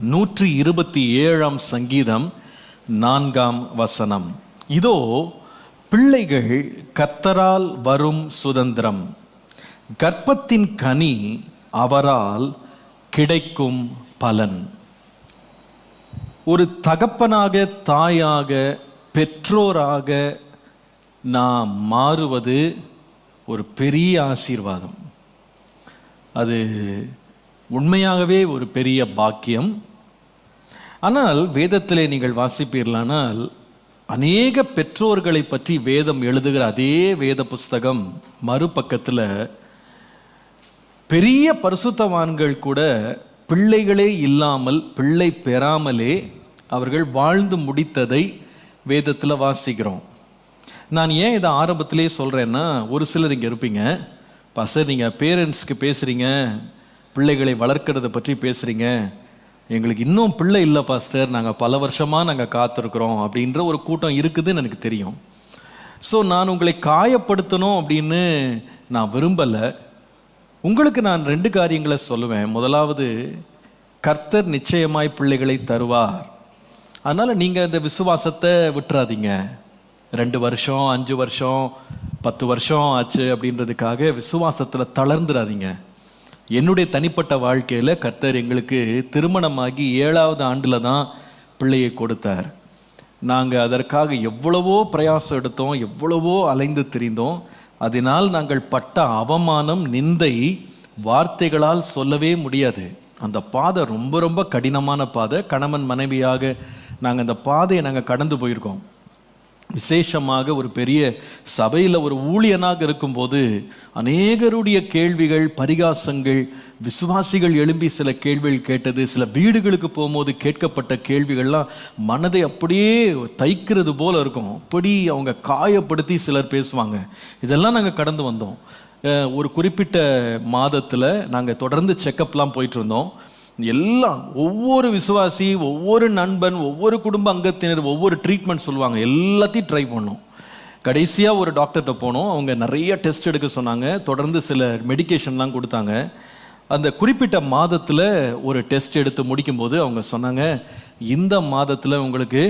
127 சங்கீதம் 4 இதோ பிள்ளைகள் கர்த்தரால் வரும் சுதந்திரம், கர்ப்பத்தின் கனி அவரால் கிடைக்கும் பலன். ஒரு தகப்பனாக, தாயாக, பெற்றோராக நாம் மாறுவது ஒரு பெரிய ஆசீர்வாதம். அது உண்மையாகவே ஒரு பெரிய பாக்கியம். ஆனால் வேதத்திலே நீங்கள் வாசிப்பீர்களானால் அநேக பெற்றோர்களை பற்றி வேதம் எழுதுகிற அதே வேத புஸ்தகம் மறுபக்கத்தில் பெரிய பரிசுத்தவான்கள் கூட பிள்ளைகளே இல்லாமல், பிள்ளை பெறாமலே அவர்கள் வாழ்ந்து முடித்ததை வேதத்தில் வாசிக்கிறோம். நான் ஏன் இதை ஆரம்பத்திலே சொல்கிறேன்னா, ஒரு சிலர் இங்கே இருப்பீங்க, பாஸ்டர் நீங்கள் பேரண்ட்ஸ்க்கு பேசுகிறீங்க, பிள்ளைகளை வளர்க்கிறத பற்றி பேசுகிறீங்க, எங்களுக்கு இன்னும் பிள்ளை இல்லை பாஸ்டர், நாங்கள் பல வருஷமாக நாங்கள் காத்திருக்கிறோம் அப்படின்ற ஒரு கூட்டம் இருக்குதுன்னு எனக்கு தெரியும். ஸோ நான் உங்களை காயப்படுத்தணும் அப்படின்னு நான் விரும்பலை. உங்களுக்கு நான் 2 காரியங்களை சொல்லுவேன். முதலாவது, கர்த்தர் நிச்சயமாய் பிள்ளைகளை தருவார். அதனால் நீங்கள் இந்த விசுவாசத்தை விட்டுறாதீங்க. 2 வருஷம் 5 வருஷம் 10 வருஷம் ஆச்சு அப்படின்றதுக்காக விசுவாசத்தில் தளர்ந்துடாதீங்க. என்னுடைய தனிப்பட்ட வாழ்க்கையில் கர்த்தர் எங்களுக்கு திருமணமாகி 7வது ஆண்டில் தான் பிள்ளையை கொடுத்தார். நாங்கள் அதற்காக எவ்வளவோ பிரயாசம் எடுத்தோம், எவ்வளவோ அலைந்து திரிந்தோம். அதனால் நாங்கள் பட்ட அவமானம், நிந்தை வார்த்தைகளால் சொல்லவே முடியாது. அந்த பாதை ரொம்ப ரொம்ப கடினமான பாதை. கணவன் மனைவியாக நாங்கள் அந்த பாதையை நாங்கள் கடந்து போயிருக்கோம். விசேஷமாக ஒரு பெரிய சபையில் ஒரு ஊழியனாக இருக்கும்போது அநேகருடைய கேள்விகள், பரிகாசங்கள், விசுவாசிகள் எழும்பி சில கேள்விகள் கேட்டது, சில வீடுகளுக்கு போகும்போது கேட்கப்பட்ட கேள்விகள்லாம் மனதை அப்படியே தைக்கிறது போல் இருக்கும். அப்படி அவங்க காயப்படுத்தி சிலர் பேசுவாங்க. இதெல்லாம் நாங்கள் கடந்து வந்தோம். ஒரு குறிப்பிட்ட மாதத்தில் நாங்கள் தொடர்ந்து செக்கப்லாம் போயிட்டு இருந்தோம். எல்லாம் ஒவ்வொரு விசுவாசி, ஒவ்வொரு நண்பன், ஒவ்வொரு குடும்ப அங்கத்தினர் ஒவ்வொரு ட்ரீட்மெண்ட் சொல்லுவாங்க. எல்லாத்தையும் ட்ரை பண்ணோம். கடைசியாக ஒரு டாக்டர்கிட்ட போனோம். அவங்க நிறைய டெஸ்ட் எடுக்க சொன்னாங்க. தொடர்ந்து சில மெடிக்கேஷன்லாம் கொடுத்தாங்க. அந்த குறிப்பிட்ட மாதத்தில் ஒரு டெஸ்ட் எடுத்து முடிக்கும்போது அவங்க சொன்னாங்க, இந்த மாதத்தில் உங்களுக்கு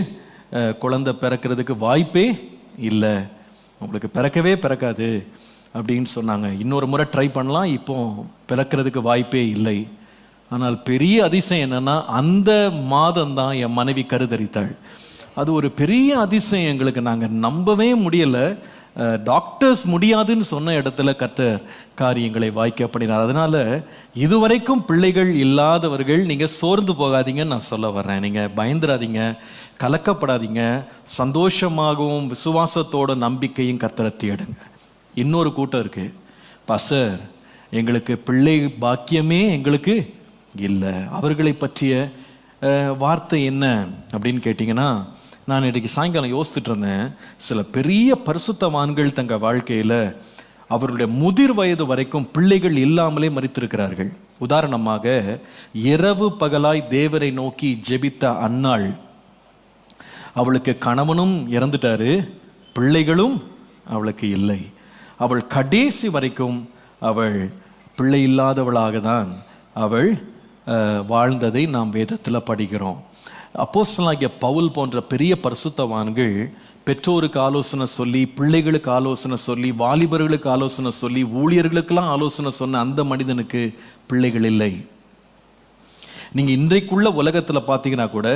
குழந்தை பிறக்கிறதுக்கு வாய்ப்பே இல்லை, உங்களுக்கு பிறக்கவே பிறக்காது அப்படின்னு சொன்னாங்க. இன்னொரு முறை ட்ரை பண்ணலாம், இப்போ பிறக்கிறதுக்கு வாய்ப்பே இல்லை. ஆனால் பெரிய அதிசயம் என்னென்னா, அந்த மாதம்தான் என் மனைவி கருதரித்தாள். அது ஒரு பெரிய அதிசயம் எங்களுக்கு. நாங்கள் நம்பவே முடியலை. டாக்டர்ஸ் முடியாதுன்னு சொன்ன இடத்துல கர்த்தர் காரியங்களை வாய்க்க பண்ணினார். அதனால் இதுவரைக்கும் பிள்ளைகள் இல்லாதவர்கள் நீங்கள் சோர்ந்து போகாதீங்கன்னு நான் சொல்ல வர்றேன். நீங்கள் பயந்துடாதீங்க, கலக்கப்படாதீங்க. சந்தோஷமாகவும் விசுவாசத்தோட நம்பிக்கையும் கர்த்தரை தேடுங்க. இன்னொரு கூட்டம் இருக்குது, பாஸ்டர் எங்களுக்கு பிள்ளை பாக்கியமே எங்களுக்கு இல்லை, அவர்களை பற்றிய வார்த்தை என்ன அப்படின்னு கேட்டிங்கன்னா, நான் இன்றைக்கு சாயங்காலம் யோசிச்சுட்டு இருந்தேன். சில பெரிய பரிசுத்தவான்கள் தங்கள் வாழ்க்கையில் அவருடைய முதிர் வயது வரைக்கும் பிள்ளைகள் இல்லாமலே மரித்திருக்கிறார்கள். உதாரணமாக, இரவு பகலாய் தேவரை நோக்கி ஜெபித்த அன்னாள், அவளுக்கு கணவனும் இறந்துட்டாரு, பிள்ளைகளும் அவளுக்கு இல்லை. அவள் கடைசி வரைக்கும் அவள் பிள்ளை இல்லாதவளாக தான் அவள் வாழ்ந்ததை நாம் வேதத்தில் படிக்கிறோம். அப்போஸ்தலனாகிய பவுல் போன்ற பெரிய பரிசுத்தவான்கள் பெற்றோருக்கு ஆலோசனை சொல்லி, பிள்ளைகளுக்கு ஆலோசனை சொல்லி, வாலிபர்களுக்கு ஆலோசனை சொல்லி, ஊழியர்களுக்கெல்லாம் ஆலோசனை சொன்ன அந்த மனிதனுக்கு பிள்ளைகள் இல்லை. நீங்கள் இன்றைக்குள்ள உலகத்தில் பார்த்தீங்கன்னா கூட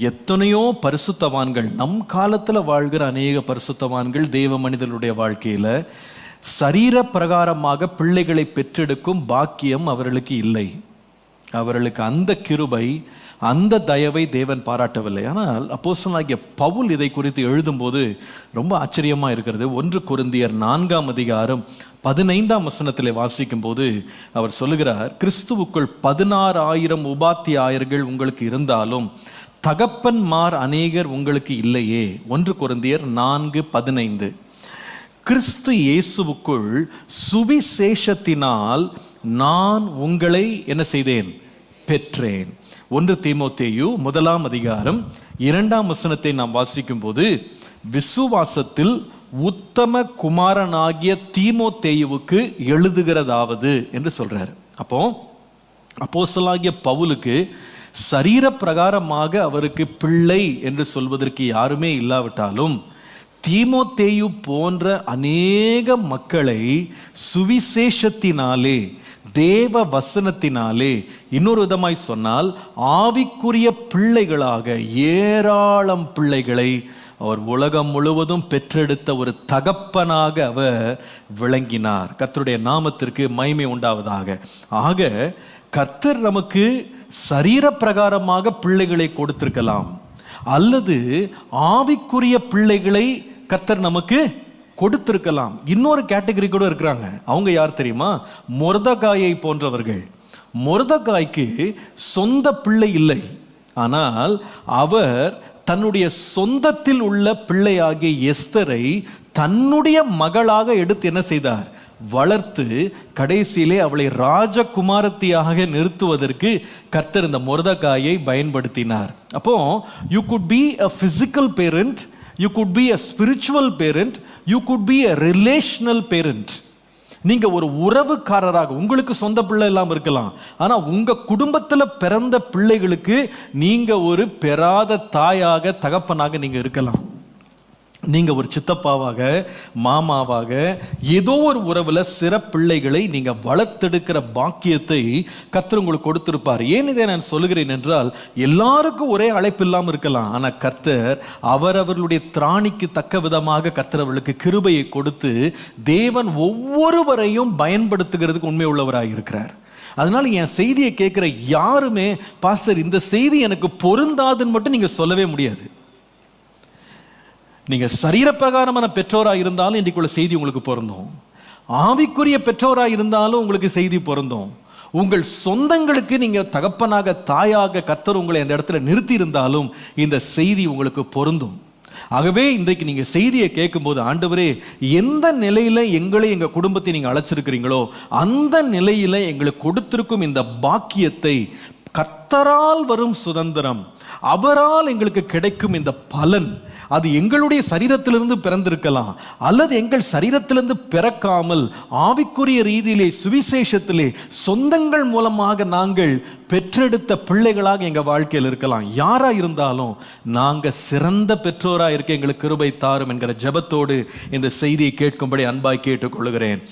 எத்தனையோ பரிசுத்தவான்கள், நம் காலத்தில் வாழ்கிற அநேக பரிசுத்தவான்கள் தேவ மனிதனுடைய வாழ்க்கையில் சரீர பிரகாரமாக பிள்ளைகளை பெற்றெடுக்கும் பாக்கியம் அவர்களுக்கு இல்லை. அவர்களுக்கு அந்த கிருபை, அந்த தயவை தேவன் பாராட்டவில்லை. ஆனால் அப்போஸ்தலனாகிய பவுல் இதை குறித்து எழுதும்போது ரொம்ப ஆச்சரியமாக இருக்கிறது. 1 கொரிந்தியர் 4:15 வாசிக்கும் போது அவர் சொல்லுகிறார், கிறிஸ்துவுக்குள் 16,000 உபாத்தியாயர்கள் உங்களுக்கு இருந்தாலும் தகப்பன்மார் அநேகர் உங்களுக்கு இல்லையே. 1 கொரிந்தியர் 4:15. கிறிஸ்து இயேசுவுக்குள் சுவிசேஷத்தினால் நான் உங்களை என்ன செய்தேன்? பெற்றேன். 1 தீமோத்தேயு 1:2 நாம் வாசிக்கும் போது, விசுவாசத்தில் உத்தம குமாரனாகிய தீமோத்தேயுவுக்கு எழுதுகிறதாவது என்று சொல்றார். அப்போ அப்போஸ்தலனாகிய பவுலுக்கு சரீர பிரகாரமாக அவருக்கு பிள்ளை என்று சொல்வதற்கு யாருமே இல்லாவிட்டாலும் தீமோத்தேயு போன்ற அநேக மக்களை சுவிசேஷத்தினாலே, தேவ வசனத்தினாலே, இன்னொரு விதமாய் சொன்னால் ஆவிக்குரிய பிள்ளைகளாக ஏராளம் பிள்ளைகளை அவர் உலகம் முழுவதும் பெற்றெடுத்த ஒரு தகப்பனாக அவர் விளங்கினார். கர்த்தருடைய நாமத்திற்கு மகிமை உண்டாவதாக. ஆக கர்த்தர் நமக்கு சரீர பிரகாரமாக பிள்ளைகளை கொடுத்திருக்கலாம், அல்லது ஆவிக்குரிய பிள்ளைகளை கர்த்தர் நமக்கு கொடுத்திருக்கலாம். இன்னொரு கேட்டகரி கூட இருக்கிறாங்க. அவங்க யார் தெரியுமா? மொர்தெகாயை போன்றவர்கள். மொர்தெகாய்க்கு சொந்த பிள்ளை இல்லை, ஆனால் அவர் தன்னுடைய சொந்தத்தில் உள்ள பிள்ளையாகிய எஸ்தரை தன்னுடைய மகளாக எடுத்து என்ன செய்தார்? வளர்த்து கடைசியிலே அவளை ராஜகுமாரத்தியாக நிறுத்துவதற்கு கர்த்தர் இந்த மொர்தெகாயை பயன்படுத்தினார். அப்போ you could be a physical parent, you could be a spiritual parent, you could be a relational parent. நீங்க ஒரு உறவுக்காரராக, உங்களுக்கு சொந்த பிள்ளை எல்லாம் இருக்கலாம், ஆனா உங்க குடும்பத்துல பிறந்த பிள்ளைகளுக்கு நீங்க ஒரு பெறாத தாயாக, தகப்பனாக நீங்க இருக்கலாம். நீங்க ஒரு சித்தப்பாவாக, மாமாவாக, ஏதோ ஒரு உறவுல சிறப்பிள்ளைகளை நீங்க வளர்த்தெடுக்கிற பாக்கியத்தை கர்த்தர் உங்களுக்கு கொடுத்திருப்பார். ஏன் இதை நான் சொல்லுகிறேன் என்றால், எல்லாருக்கும் ஒரே அழைப்பு இல்லாமல் இருக்கலாம், ஆனா கர்த்தர் அவரவர்களுடைய திராணிக்கு தக்க விதமாக கர்த்தர் அவர்களுக்கு கிருபையை கொடுத்து தேவன் ஒவ்வொருவரையும் பயன்படுத்துகிறதுக்கு உண்மை உள்ளவராக இருக்கிறார். அதனால என் செய்தியை கேட்கிற யாருமே, பாஸ்டர் இந்த செய்தி எனக்கு பொருந்தாதுன்னு மட்டும் நீங்க சொல்லவே முடியாது. நீங்க சரீரப்பிரகாரமான பெற்றோராக இருந்தாலும் இன்றைக்குள்ள செய்தி உங்களுக்கு பொருந்தும், ஆவிக்குரிய பெற்றோராக இருந்தாலும் உங்களுக்கு செய்தி பொருந்தும். உங்கள் சொந்தங்களுக்கு நீங்க தகப்பனாக, தாயாக கர்த்தர் உங்களை அந்த இடத்துல நிறுத்தி இருந்தாலும் இந்த செய்தி உங்களுக்கு பொருந்தும். ஆகவே இன்றைக்கு நீங்க செய்தியை கேட்கும்போது, ஆண்டவரே எந்த நிலையில எங்களை, எங்க குடும்பத்தை நீங்க அழைச்சிருக்கிறீங்களோ அந்த நிலையில எங்களுக்கு கொடுத்திருக்கும் இந்த பாக்கியத்தை, கர்த்தரால் வரும் சுதந்திரம், அவரால் எங்களுக்கு கிடைக்கும் இந்த பலன், அது எங்களுடைய சரீரத்திலிருந்து பிறந்திருக்கலாம், அல்லது எங்கள் சரீரத்திலிருந்து பிறக்காமல் ஆவிக்குரிய ரீதியிலே சுவிசேஷத்திலே சொந்தங்கள் மூலமாக நாங்கள் பெற்றெடுத்த பிள்ளைகளாக எங்க வாழ்க்கையில் இருக்கலாம். யாரா இருந்தாலும் நாங்க சிறந்த பெற்றோராக இருக்க எங்களுக்கு கிருபை தாரும் என்கிற ஜெபத்தோடு இந்த செய்தியை கேட்கும்படி அன்பாய் கேட்டுக்கொள்கிறேன்.